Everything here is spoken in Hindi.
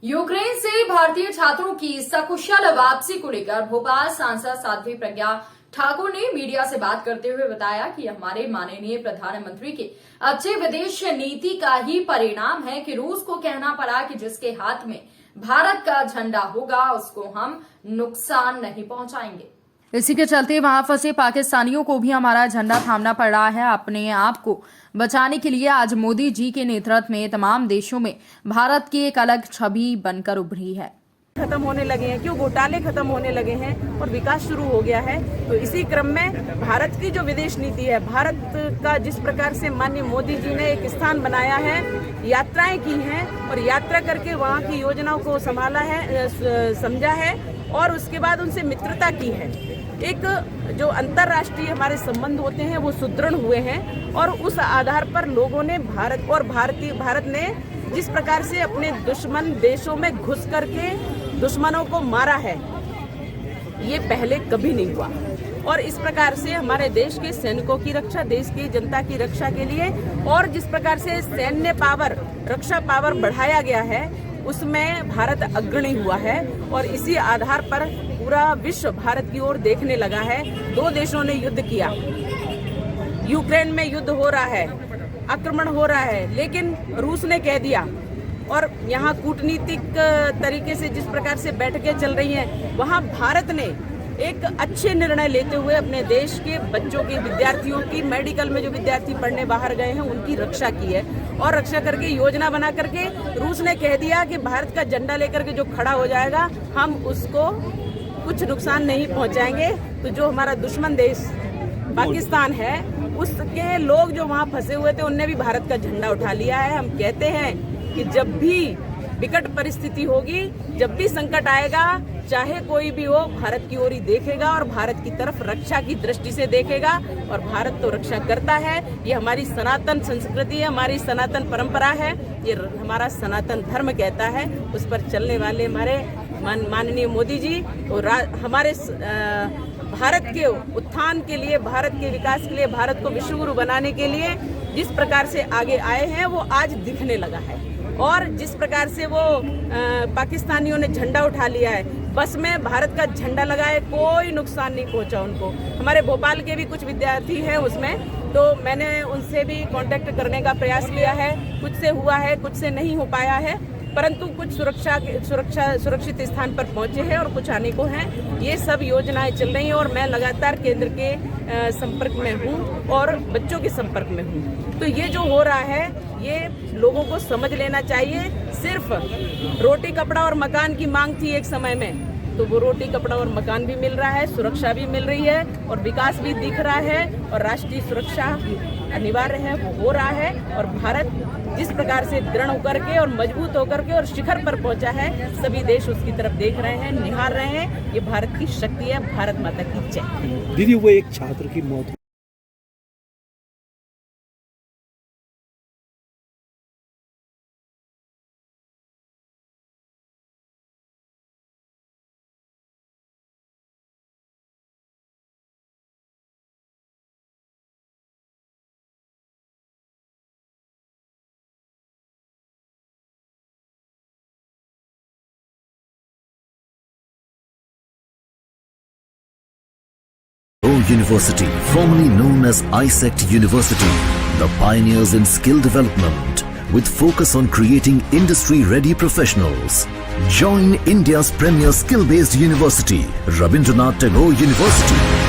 यूक्रेन से भारतीय छात्रों की सकुशल वापसी को लेकर भोपाल सांसद साध्वी प्रज्ञा ठाकुर ने मीडिया से बात करते हुए बताया कि हमारे माननीय प्रधानमंत्री के अच्छे विदेश नीति का ही परिणाम है कि रूस को कहना पड़ा कि जिसके हाथ में भारत का झंडा होगा उसको हम नुकसान नहीं पहुंचाएंगे। इसी के चलते वहां फंसे पाकिस्तानियों को भी हमारा झंडा थामना पड़ रहा है। अपने आप को बचाने के लिए आज मोदी जी के नेतृत्व में तमाम देशों में भारत की एक अलग छवि बनकर उभरी है। खत्म होने लगे हैं, क्यों घोटाले खत्म होने लगे हैं और विकास शुरू हो गया है। तो इसी क्रम में भारत की जो विदेश नीति है, भारत का जिस प्रकार से माननीय मोदी जी ने एक स्थान बनाया है, यात्राएं की हैं और यात्रा करके वहाँ की योजनाओं को संभाला है, समझा है और उसके बाद उनसे मित्रता की है। एक जो अंतर्राष्ट्रीय हमारे संबंध होते हैं वो सुदृढ़ हुए हैं और उस आधार पर लोगों ने भारत ने जिस प्रकार से अपने दुश्मन देशों में घुस करके दुश्मनों को मारा है, ये पहले कभी नहीं हुआ। और इस प्रकार से हमारे देश के सैनिकों की रक्षा, देश की जनता की रक्षा के लिए और जिस प्रकार से सैन्य पावर, रक्षा पावर बढ़ाया गया है, उसमें भारत अग्रणी हुआ है और इसी आधार पर पूरा विश्व भारत की ओर देखने लगा है। दो देशों ने युद्ध किया, यूक्रेन में युद्ध हो रहा है, आक्रमण हो रहा है, लेकिन रूस ने कह दिया और यहाँ कूटनीतिक तरीके से जिस प्रकार से बैठकें चल रही हैं, वहाँ भारत ने एक अच्छे निर्णय लेते हुए अपने देश के बच्चों के, विद्यार्थियों की, मेडिकल में जो विद्यार्थी पढ़ने बाहर गए हैं उनकी रक्षा की है और रक्षा करके योजना बना करके रूस ने कह दिया कि भारत का झंडा लेकर के जो खड़ा हो जाएगा हम उसको कुछ नुकसान नहीं पहुंचाएंगे। तो जो हमारा दुश्मन देश पाकिस्तान है, उसके लोग जो वहाँ फंसे हुए थे उनने भी भारत का झंडा उठा लिया है। हम कहते हैं कि जब भी विकट परिस्थिति होगी, जब भी संकट आएगा, चाहे कोई भी हो, भारत की ओर ही देखेगा और भारत की तरफ रक्षा की दृष्टि से देखेगा और भारत तो रक्षा करता है। ये हमारी सनातन संस्कृति है, हमारी सनातन परंपरा है, ये हमारा सनातन धर्म कहता है। उस पर चलने वाले हमारे माननीय मोदी जी और हमारे भारत के उत्थान के लिए, भारत के विकास के लिए, भारत को विश्वगुरु बनाने के लिए जिस प्रकार से आगे आए हैं वो आज दिखने लगा है। और जिस प्रकार से वो पाकिस्तानियों ने झंडा उठा लिया है, बस में भारत का झंडा लगा है, कोई नुकसान नहीं पहुंचा उनको। हमारे भोपाल के भी कुछ विद्यार्थी हैं उसमें, तो मैंने उनसे भी कांटेक्ट करने का प्रयास किया है। कुछ से हुआ है, कुछ से नहीं हो पाया है, परंतु कुछ सुरक्षित स्थान पर पहुंचे हैं और कुछ आने को हैं। ये सब योजनाएं चल रही हैं और मैं लगातार केंद्र के संपर्क में हूं और बच्चों के संपर्क में हूं। तो ये जो हो रहा है ये लोगों को समझ लेना चाहिए। सिर्फ रोटी कपड़ा और मकान की मांग थी एक समय में, तो वो रोटी कपड़ा और मकान भी मिल रहा है, सुरक्षा भी मिल रही है और विकास भी दिख रहा है और राष्ट्रीय सुरक्षा अनिवार्य है, वो हो रहा है। और भारत जिस प्रकार से दृढ़ होकर के और मजबूत होकर के और शिखर पर पहुंचा है, सभी देश उसकी तरफ देख रहे हैं, निहार रहे हैं। ये भारत की शक्ति है, भारत माता की जय। दीदी, वो एक छात्र की मौत University, formerly known as ISECT University, the pioneers in skill development with focus on creating industry-ready professionals. Join India's premier skill-based university, Rabindranath Tagore University.